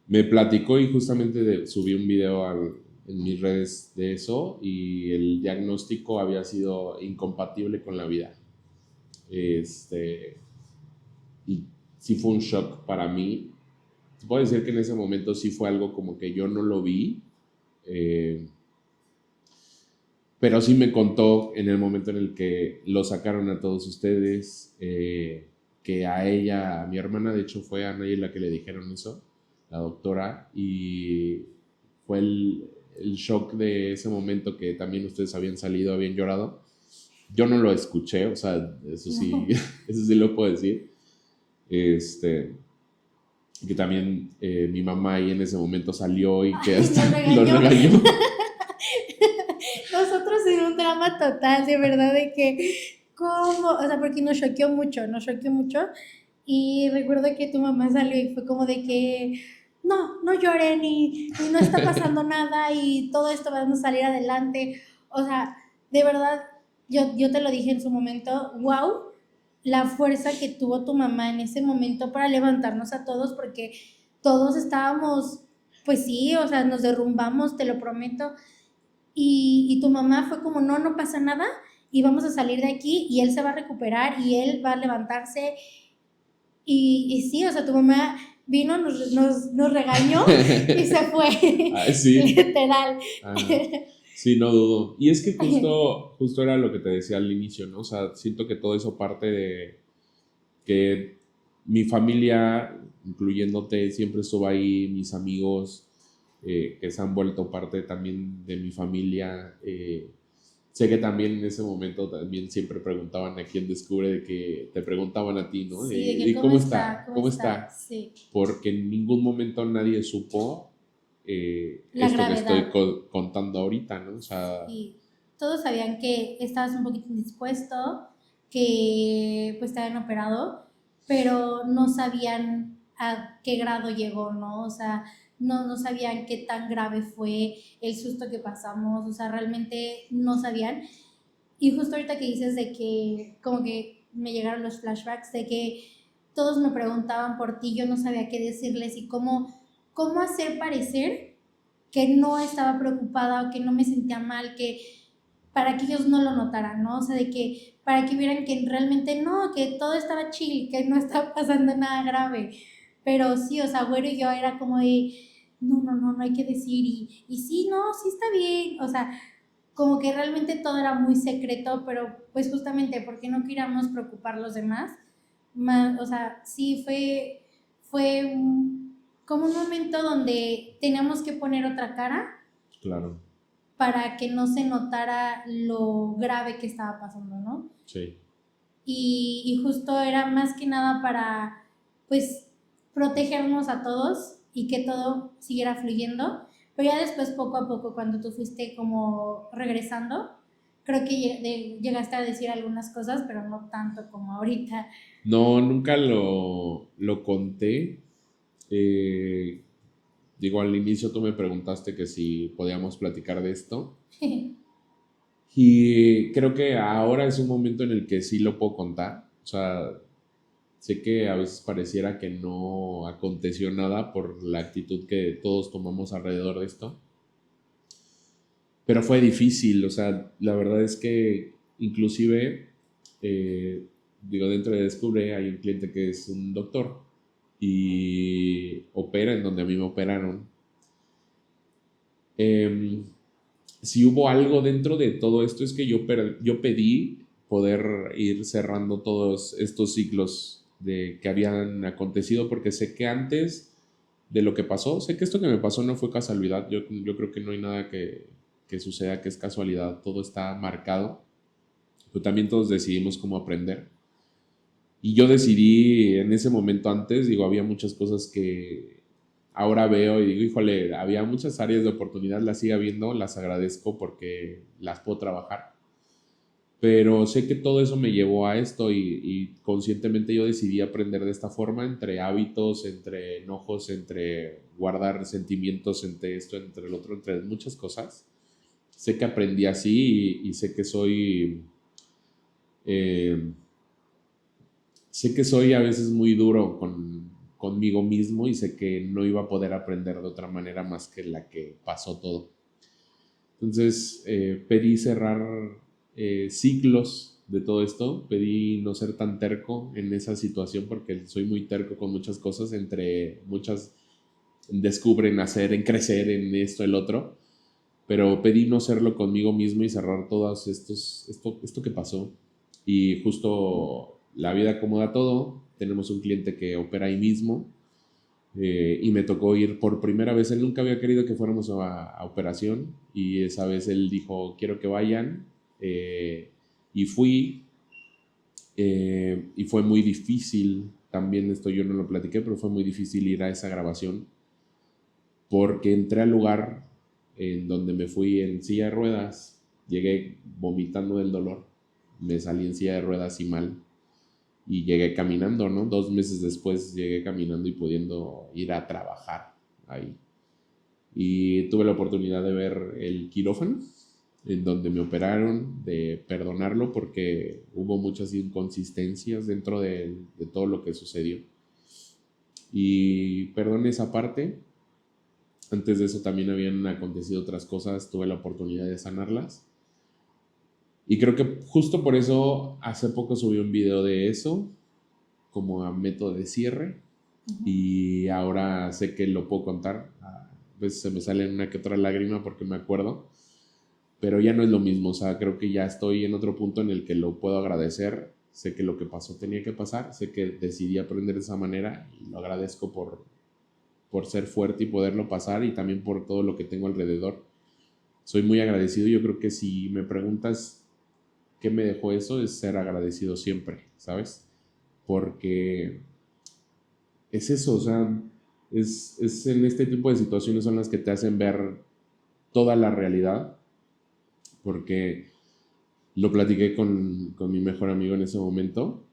S2: Me platicó y justamente subí un video en mis redes de eso, y el diagnóstico había sido incompatible con la vida. Y sí fue un shock para mí. Te puedo decir que en ese momento sí fue algo como que yo no lo vi. Pero sí me contó en el momento en el que lo sacaron a todos ustedes, que a ella, a mi hermana, de hecho fue a Anaya la que le dijeron eso, la doctora, y fue el shock de ese momento, que también ustedes habían salido, habían llorado. Yo no lo escuché, o sea, eso sí, no. Eso sí lo puedo decir. Que también mi mamá ahí en ese momento salió y que hasta
S1: lo regañó. drama total, de verdad, de que, ¿cómo? O sea, porque nos choqueó mucho. Y recuerdo que tu mamá salió y fue como de que, no, no lloren y no está pasando nada y todo esto vamos a salir adelante. O sea, de verdad, yo te lo dije en su momento, wow, la fuerza que tuvo tu mamá en ese momento para levantarnos a todos, porque todos estábamos, pues sí, o sea, nos derrumbamos, te lo prometo. Y tu mamá fue como, no, no pasa nada y vamos a salir de aquí y él se va a recuperar y él va a levantarse. Y sí, o sea, tu mamá vino, nos regañó y se fue,
S2: Ah, sí.
S1: literal.
S2: Ah, sí, no dudo. Y es que justo era lo que te decía al inicio, ¿no? O sea, siento que todo eso parte de que mi familia, incluyéndote, siempre estuvo ahí, mis amigos, que se han vuelto parte también de mi familia. Sé que también en ese momento también siempre preguntaban a quién descubre, de que te preguntaban a ti, ¿no?
S1: Sí, de que
S2: ¿Y
S1: cómo
S2: cómo
S1: está,
S2: está?
S1: cómo
S2: ¿Cómo
S1: está,
S2: está?
S1: sí.
S2: Porque en ningún momento nadie supo
S1: La
S2: esto que estoy
S1: gravedad.
S2: contando ahorita, ¿no? O sea,
S1: Y todos sabían que estabas un poquito indispuesto, que pues te habían operado, pero no sabían a qué grado llegó, ¿no? O sea, no sabían qué tan grave fue el susto que pasamos, o sea, realmente no sabían. Y justo ahorita que dices de que como que me llegaron los flashbacks de que todos me preguntaban por ti, yo no sabía qué decirles y cómo hacer parecer que no estaba preocupada o que no me sentía mal, que para que ellos no lo notaran, ¿no? O sea, de que para que vieran que realmente no, que todo estaba chill, que no estaba pasando nada grave. Pero sí, o sea, Güero y yo era como de, no hay que decir, y sí, no, sí está bien, o sea, como que realmente todo era muy secreto, pero pues justamente porque no queríamos preocupar a los demás, más, o sea, sí como un momento donde teníamos que poner otra cara
S2: claro,
S1: para que no se notara lo grave que estaba pasando, ¿no?
S2: sí.
S1: Y justo era más que nada para, pues, protegernos a todos y que todo siguiera fluyendo. Pero ya después, poco a poco, cuando tú fuiste como regresando, creo que llegaste a decir algunas cosas, pero no tanto como ahorita.
S2: No, nunca lo conté. Eh, Digo, al inicio tú me preguntaste que si podíamos platicar de esto. Y creo que ahora es un momento en el que sí lo puedo contar. O sea, sé que a veces pareciera que no aconteció nada por la actitud que todos tomamos alrededor de esto. Pero fue difícil, o sea, la verdad es que inclusive, eh, digo, dentro de Descubre hay un cliente que es un doctor y opera en donde a mí me operaron. Em, si hubo algo dentro de todo esto es que yo pedí poder ir cerrando todos estos ciclos de que habían acontecido porque sé que antes de lo que pasó, sé que esto que me pasó no fue casualidad, yo creo que no hay nada que suceda que es casualidad, todo está marcado, pero también todos decidimos cómo aprender. Y yo decidí en ese momento antes, digo, había muchas cosas que ahora veo y digo, híjole, había muchas áreas de oportunidad, las sigo viendo, las agradezco porque las puedo trabajar. Pero sé que todo eso me llevó a esto y conscientemente yo decidí aprender de esta forma, entre hábitos, entre enojos, entre guardar sentimientos, entre esto, entre el otro, entre muchas cosas. Sé que aprendí así y eh, sé que soy a veces muy duro conmigo mismo y sé que no iba a poder aprender de otra manera más que la que pasó todo. Entonces pedí cerrar ciclos de todo esto, pedí no ser tan terco en esa situación porque soy muy terco con muchas cosas, entre muchas descubren hacer, en crecer, en esto, el otro, pero pedí no serlo conmigo mismo y cerrar todas esto que pasó. Y justo la vida acomoda todo, tenemos un cliente que opera ahí mismo, y me tocó ir por primera vez. Él nunca había querido que fuéramos a operación y esa vez él dijo, quiero que vayan. Y fui, y fue muy difícil, también esto yo no lo platiqué, pero fue muy difícil ir a esa grabación porque entré al lugar en donde me fui en silla de ruedas Llegué vomitando del dolor, me salí en silla de ruedas y mal, y llegué caminando, ¿no? 2 meses después llegué caminando y pudiendo ir a trabajar ahí. Y tuve la oportunidad de ver el quirófano, en donde me operaron, de perdonarlo porque hubo muchas inconsistencias dentro de todo lo que sucedió. Y perdoné esa parte. Antes de eso también habían acontecido otras cosas, tuve la oportunidad de sanarlas. Y creo que justo por eso hace poco subí un video de eso, como a método de cierre. Y ahora sé que lo puedo contar. A veces se me sale una que otra lágrima porque me acuerdo, pero ya no es lo mismo. O sea, creo que ya estoy en otro punto en el que lo puedo agradecer. Sé que lo que pasó tenía que pasar, sé que decidí aprender de esa manera y lo agradezco por ser fuerte y poderlo pasar, y también por todo lo que tengo alrededor. Soy muy agradecido. Yo creo que si me preguntas qué me dejó eso, es ser agradecido siempre, ¿sabes? Porque es eso, o sea, es en este tipo de situaciones son las que te hacen ver toda la realidad, porque lo platiqué con mi mejor amigo en ese momento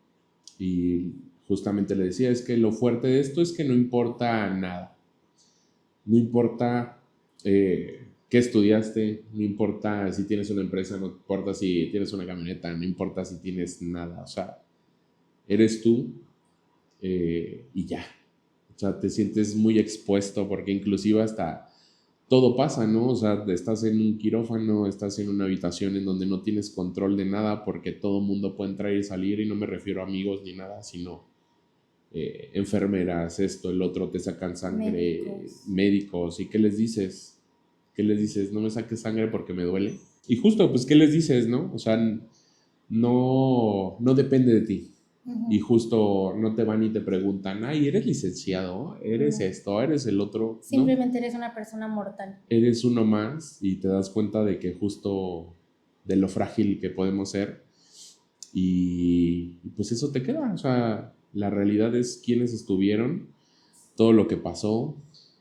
S2: y justamente le decía, es que lo fuerte de esto es que no importa nada, no importa qué estudiaste, no importa si tienes una empresa, no importa si tienes una camioneta, no importa si tienes nada, o sea, eres tú y ya. O sea, te sientes muy expuesto porque inclusive hasta todo pasa, ¿no? O sea, estás en un quirófano, estás en una habitación en donde no tienes control de nada porque todo el mundo puede entrar y salir, y no me refiero a amigos ni nada, sino enfermeras, esto, el otro, te sacan sangre, médicos. ¿Y qué les dices? ¿Qué les dices? No me saques sangre porque me duele. Y justo, pues, ¿qué les dices, no? O sea, no depende de ti. Y justo no te van y te preguntan, ay, ¿eres licenciado? ¿Eres esto? ¿Eres el otro?
S1: Simplemente eres una persona mortal.
S2: Eres uno más y te das cuenta de que justo de lo frágil que podemos ser, y pues eso te queda. O sea, la realidad es quiénes estuvieron, todo lo que pasó,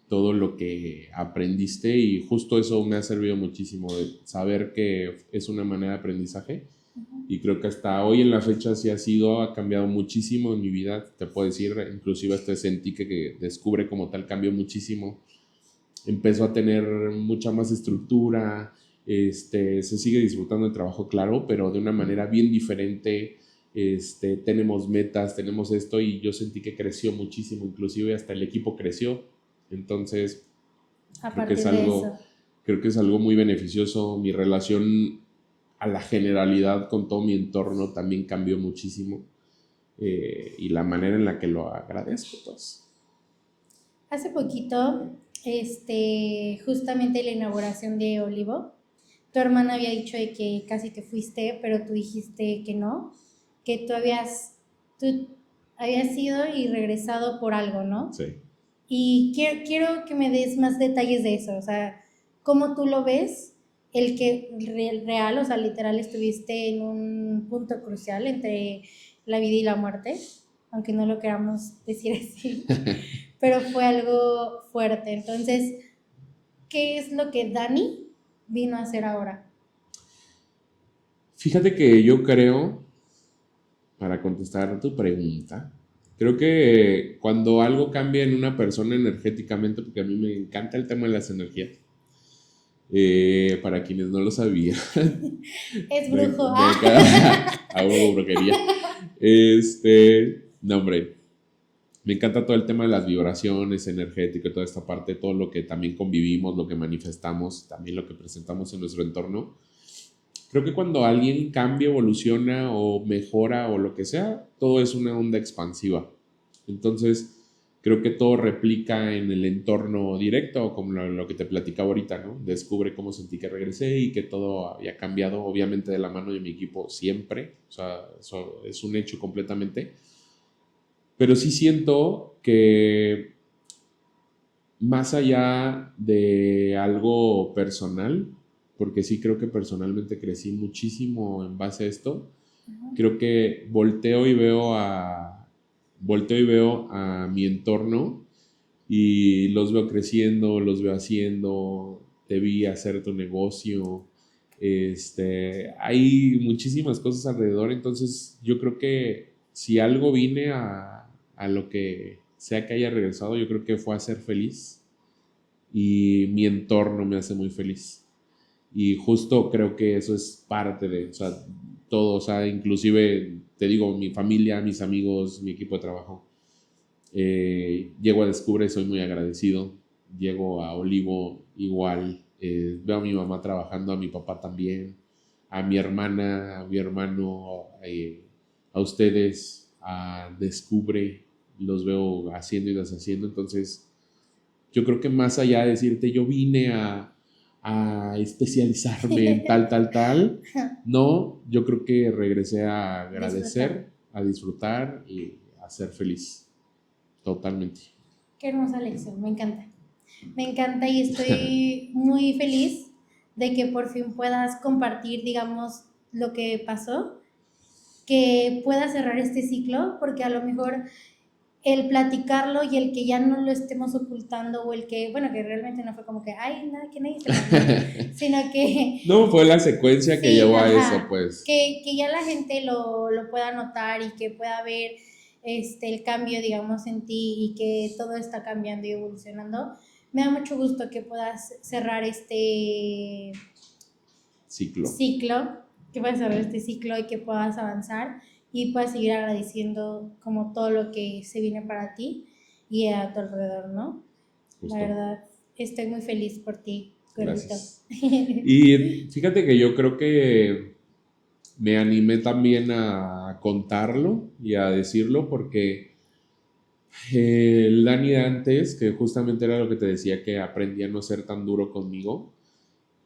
S2: todo lo que aprendiste, y justo eso me ha servido muchísimo, de saber que es una manera de aprendizaje. Y creo que hasta hoy en la fecha sí ha cambiado muchísimo en mi vida, te puedo decir, inclusive hasta sentí que Descubre como tal cambió muchísimo, empezó a tener mucha más estructura, se sigue disfrutando el trabajo, claro, pero de una manera bien diferente. Tenemos metas, tenemos esto, y yo sentí que creció muchísimo, inclusive hasta el equipo creció. Entonces, creo que es algo muy beneficioso. Mi relación a la generalidad con todo mi entorno también cambió muchísimo, y la manera en la que lo agradezco, pues.
S1: Hace poquito, justamente la inauguración de Olivo, tu hermana había dicho de que casi te fuiste, pero tú dijiste que no, que tú habías ido y regresado por algo, ¿no?
S2: Sí.
S1: Y quiero que me des más detalles de eso, o sea, cómo tú lo ves, el que real, o sea, literal estuviste en un punto crucial entre la vida y la muerte, aunque no lo queramos decir así, pero fue algo fuerte. Entonces, ¿qué es lo que Dani vino a hacer ahora?
S2: Fíjate que yo creo, para contestar tu pregunta, creo que cuando algo cambia en una persona energéticamente, porque a mí me encanta el tema de las energías, para quienes no lo sabían,
S1: Es brujo.
S2: hago brujería. No, hombre, me encanta todo el tema de las vibraciones energéticas, toda esta parte, todo lo que también convivimos, lo que manifestamos, también lo que presentamos en nuestro entorno. Creo que cuando alguien cambia, evoluciona o mejora o lo que sea, todo es una onda expansiva. Entonces, creo que todo replica en el entorno directo, como lo que te platicaba ahorita, ¿no? Descubre cómo sentí que regresé y que todo había cambiado, obviamente de la mano de mi equipo siempre. O sea, eso es un hecho completamente. Pero sí siento que más allá de algo personal, porque sí creo que personalmente crecí muchísimo en base a esto, creo que volteo y veo a mi entorno y los veo creciendo, los veo haciendo, te vi hacer tu negocio, Hay muchísimas cosas alrededor, entonces yo creo que si algo vine a lo que sea que haya regresado, yo creo que fue a ser feliz y mi entorno me hace muy feliz. Y justo creo que eso es parte de, o sea, todo, o sea, inclusive, te digo, mi familia, mis amigos, mi equipo de trabajo. Llego a Descubre, soy muy agradecido. Llego a Olivo igual. Veo a mi mamá trabajando, a mi papá también, a mi hermana, a mi hermano, a ustedes, a Descubre, los veo haciendo y deshaciendo. Entonces, yo creo que más allá de decirte, yo vine a especializarme en tal, tal, tal, no, yo creo que regresé a agradecer, a disfrutar y a ser feliz. Totalmente.
S1: Qué hermosa lección, me encanta. Me encanta y estoy muy feliz de que por fin puedas compartir, digamos, lo que pasó, que puedas cerrar este ciclo, porque a lo mejor el platicarlo y el que ya no lo estemos ocultando o el que, bueno, que realmente no fue como que, ay, nada, que nadie se lo sino que...
S2: No, fue la secuencia que
S1: Sí,
S2: llevó a
S1: ajá,
S2: eso, pues.
S1: que ya la gente lo pueda notar y que pueda ver el cambio, digamos, en ti y que todo está cambiando y evolucionando. Me da mucho gusto que puedas cerrar este ciclo, que puedas cerrar este ciclo y que puedas avanzar y puedas seguir agradeciendo como todo lo que se viene para ti y a tu alrededor, ¿no?
S2: Justo.
S1: La verdad, estoy muy feliz por ti, gordito.
S2: Gracias. Y fíjate que yo creo que me animé también a contarlo y a decirlo porque el Dani de antes, que justamente era lo que te decía, que aprendí a no ser tan duro conmigo,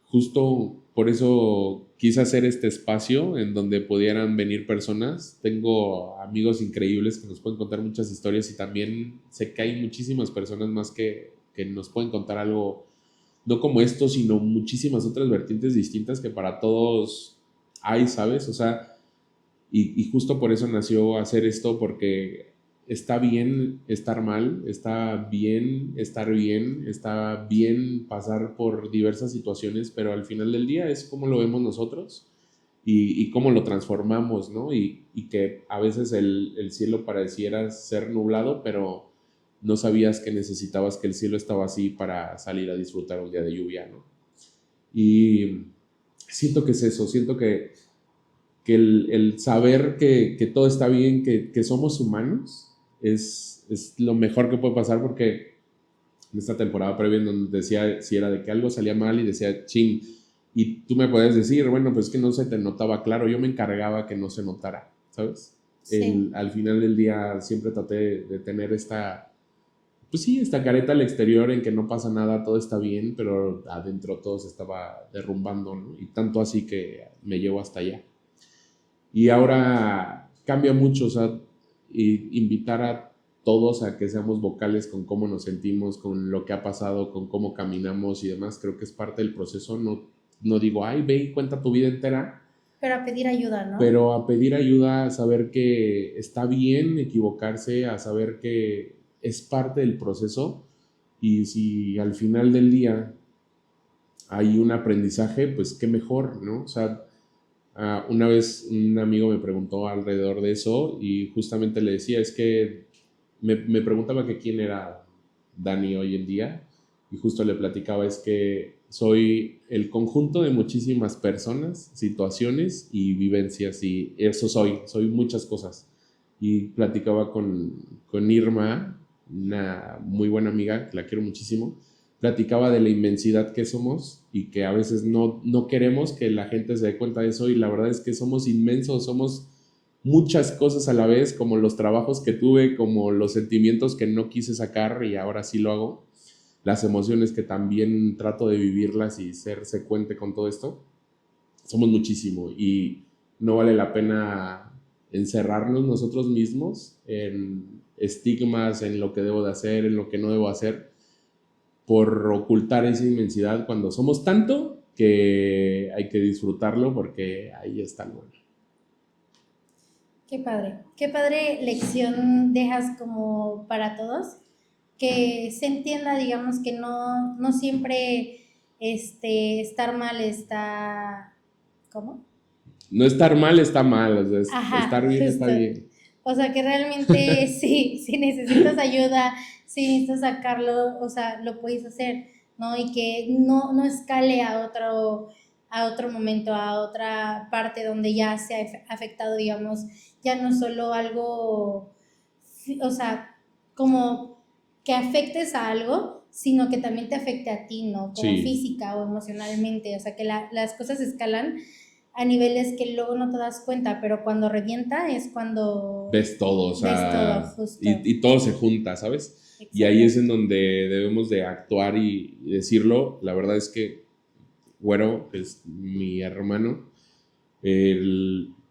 S2: justo por eso quise hacer este espacio en donde pudieran venir personas. Tengo amigos increíbles que nos pueden contar muchas historias y también sé que hay muchísimas personas más que nos pueden contar algo, no como esto, sino muchísimas otras vertientes distintas que para todos hay, ¿sabes? O sea, y justo por eso nació hacer esto, porque está bien estar mal, está bien estar bien, está bien pasar por diversas situaciones, pero al final del día es como lo vemos nosotros y cómo lo transformamos, ¿no? Y que a veces el cielo pareciera ser nublado, pero no sabías que necesitabas que el cielo estaba así para salir a disfrutar un día de lluvia, ¿no? Y siento que es eso, siento que el saber que todo está bien, que somos humanos, es lo mejor que puede pasar porque en esta temporada previa en donde decía si era de que algo salía mal y decía, chin, y tú me puedes decir, bueno, pues que no se te notaba claro, yo me encargaba que no se notara, ¿sabes?
S1: Sí.
S2: Al final del día siempre traté de tener esta, pues sí, esta careta al exterior en que no pasa nada, todo está bien, pero adentro todo se estaba derrumbando, ¿no? Y tanto así que me llevo hasta allá. Y ahora cambia mucho, o sea, invitar a todos a que seamos vocales con cómo nos sentimos, con lo que ha pasado, con cómo caminamos y demás, creo que es parte del proceso. No, no digo, ay, ve y cuenta tu vida entera.
S1: Pero a pedir ayuda, ¿no?
S2: Pero a pedir ayuda, a saber que está bien equivocarse, a saber que es parte del proceso y si al final del día hay un aprendizaje, pues qué mejor, ¿no? O sea, una vez un amigo me preguntó alrededor de eso y justamente le decía, es que me preguntaba que quién era Dani hoy en día y justo le platicaba, es que soy el conjunto de muchísimas personas, situaciones y vivencias y eso soy muchas cosas. Y platicaba con Irma, una muy buena amiga, que la quiero muchísimo, platicaba de la inmensidad que somos y que a veces no queremos que la gente se dé cuenta de eso y la verdad es que somos inmensos, somos muchas cosas a la vez, como los trabajos que tuve, como los sentimientos que no quise sacar y ahora sí lo hago, las emociones que también trato de vivirlas y ser secuente con todo esto, somos muchísimo y no vale la pena encerrarnos nosotros mismos en estigmas, en lo que debo de hacer, en lo que no debo hacer, por ocultar esa inmensidad cuando somos tanto que hay que disfrutarlo porque ahí está el bueno.
S1: Qué padre lección dejas como para todos, que se entienda, digamos, que no siempre estar mal está ¿Cómo?
S2: No estar mal está mal, o sea,
S1: Ajá,
S2: estar bien
S1: justo.
S2: está bien.
S1: O sea, que realmente sí, si necesitas ayuda, si necesitas sacarlo, o sea, lo puedes hacer, ¿no? Y que no escale a otro momento, a otra parte donde ya se ha afectado, digamos, ya no solo algo, o sea, como que afectes a algo, sino que también te afecte a ti, ¿no? Como
S2: Sí,
S1: física o emocionalmente, o sea, que las cosas escalan a niveles que luego no te das cuenta, pero cuando revienta es cuando
S2: ves todo, o
S1: ves todo,
S2: sea,
S1: justo.
S2: y todo se junta, ¿sabes? Y ahí es
S1: Exacto.
S2: en donde debemos de actuar y decirlo. La verdad es que, Güero, que es mi hermano,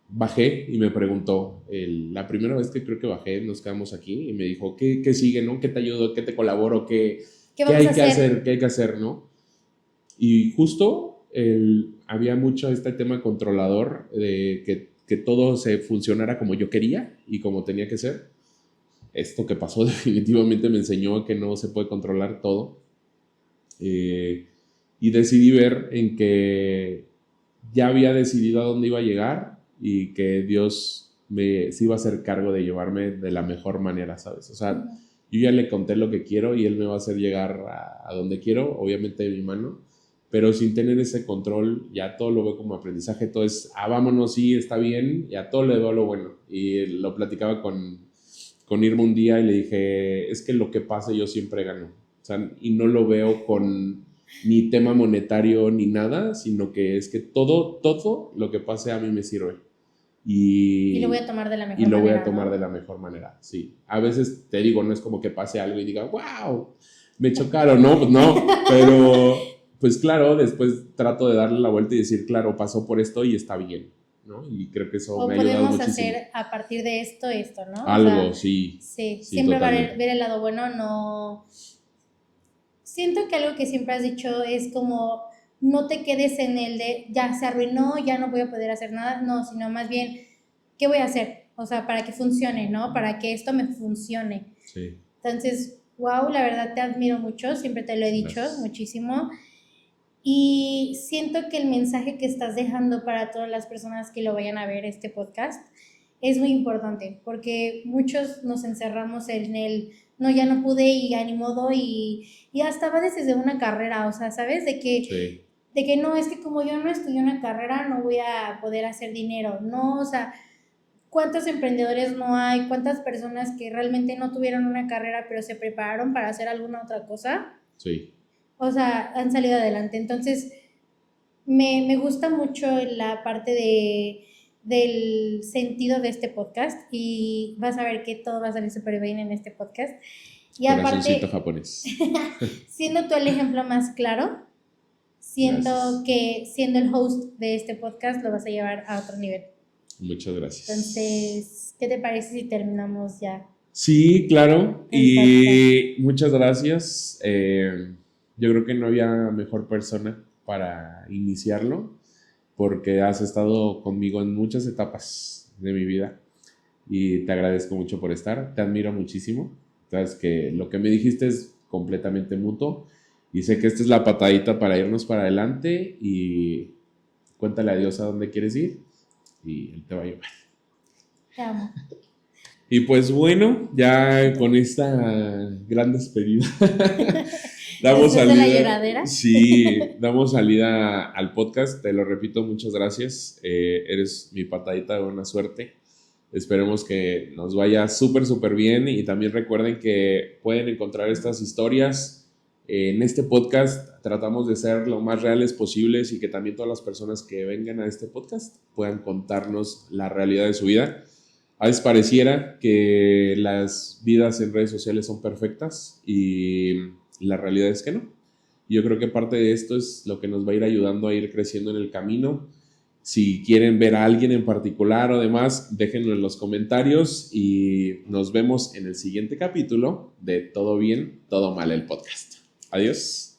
S2: bajé y me preguntó, la primera vez que creo que bajé, nos quedamos aquí y me dijo, ¿qué sigue, no? ¿Qué te ayudo? ¿Qué te colaboro?
S1: ¿Qué
S2: ¿Qué
S1: vamos a
S2: hay que
S1: hacer?
S2: hacer? ¿Qué hay que hacer, no? Y justo había mucho este tema controlador de que todo se funcionara como yo quería y como tenía que ser. Esto que pasó definitivamente me enseñó que no se puede controlar todo. Y decidí ver en que ya había decidido a dónde iba a llegar y que Dios se iba a hacer cargo de llevarme de la mejor manera, ¿sabes? O sea, yo ya le conté lo que quiero y Él me va a hacer llegar a donde quiero, obviamente de mi mano, pero sin tener ese control, ya todo lo veo como aprendizaje, todo es, vámonos, sí, está bien, y a todo le veo lo bueno. Y lo platicaba con Irma un día y le dije, es que lo que pase yo siempre gano. O sea, y no lo veo con ni tema monetario ni nada, sino que es que todo lo que pase a mí me sirve.
S1: Y lo voy
S2: Y,
S1: a tomar de la
S2: y
S1: mejor
S2: lo voy a
S1: manera,
S2: tomar de
S1: ¿no?
S2: la mejor manera, sí. A veces te digo, no es como que pase algo y diga, wow, me chocaron, no, pues no, pero pues claro, después trato de darle la vuelta y decir, claro, pasó por esto y está bien, ¿no? Y creo que eso
S1: O
S2: me ha ayudado
S1: podemos
S2: muchísimo.
S1: hacer a partir de esto, ¿no? O
S2: Algo,
S1: sea,
S2: sí,
S1: sí,
S2: sí,
S1: siempre
S2: totalmente.
S1: ver el lado bueno, no. Siento que algo que siempre has dicho es como no te quedes en el de ya se arruinó, ya no voy a poder hacer nada, no, sino más bien, ¿qué voy a hacer? O sea, para que funcione, ¿no? Para que esto me funcione.
S2: Sí,
S1: Entonces, wow, la verdad te admiro mucho, siempre te lo he dicho
S2: gracias.
S1: muchísimo. Y siento que el mensaje que estás dejando para todas las personas que lo vayan a ver este podcast es muy importante, porque muchos nos encerramos en el, no, ya no pude y ya ni modo, y hasta va desde una carrera, o sea, ¿sabes?
S2: Sí,
S1: De que no, es que como yo no estudié una carrera, no voy a poder hacer dinero, no, o sea, ¿cuántos emprendedores no hay? ¿Cuántas personas que realmente no tuvieron una carrera, pero se prepararon para hacer alguna otra cosa?
S2: sí.
S1: O sea, han salido adelante. Entonces, me gusta mucho la parte del sentido de este podcast y vas a ver que todo va a salir súper bien en este podcast. Y
S2: Corazoncito
S1: aparte,
S2: japonés.
S1: siendo tú el ejemplo más claro, siento
S2: Gracias.
S1: que siendo el host de este podcast lo vas a llevar a otro nivel.
S2: Muchas gracias.
S1: Entonces, ¿qué te parece si terminamos ya
S2: Sí, claro.
S1: el podcast?
S2: Y muchas gracias. Yo creo que no había mejor persona para iniciarlo porque has estado conmigo en muchas etapas de mi vida y te agradezco mucho por estar. Te admiro muchísimo. Sabes que lo que me dijiste es completamente mutuo y sé que esta es la patadita para irnos para adelante y cuéntale a Dios a dónde quieres ir y Él te va a llevar.
S1: Te amo.
S2: Y pues bueno, ya con esta gran despedida, damos
S1: Después de la
S2: salida,
S1: lloradera.
S2: sí, damos salida al podcast. Te lo repito, muchas gracias. Eres mi patadita de buena suerte. Esperemos que nos vaya súper, súper bien. Y también recuerden que pueden encontrar estas historias en este podcast. Tratamos de ser lo más reales posibles y que también todas las personas que vengan a este podcast puedan contarnos la realidad de su vida. A veces pareciera que las vidas en redes sociales son perfectas y la realidad es que no. Yo creo que parte de esto es lo que nos va a ir ayudando a ir creciendo en el camino. Si quieren ver a alguien en particular o demás, déjenlo en los comentarios y nos vemos en el siguiente capítulo de Todo Bien, Todo Mal, el podcast. Adiós.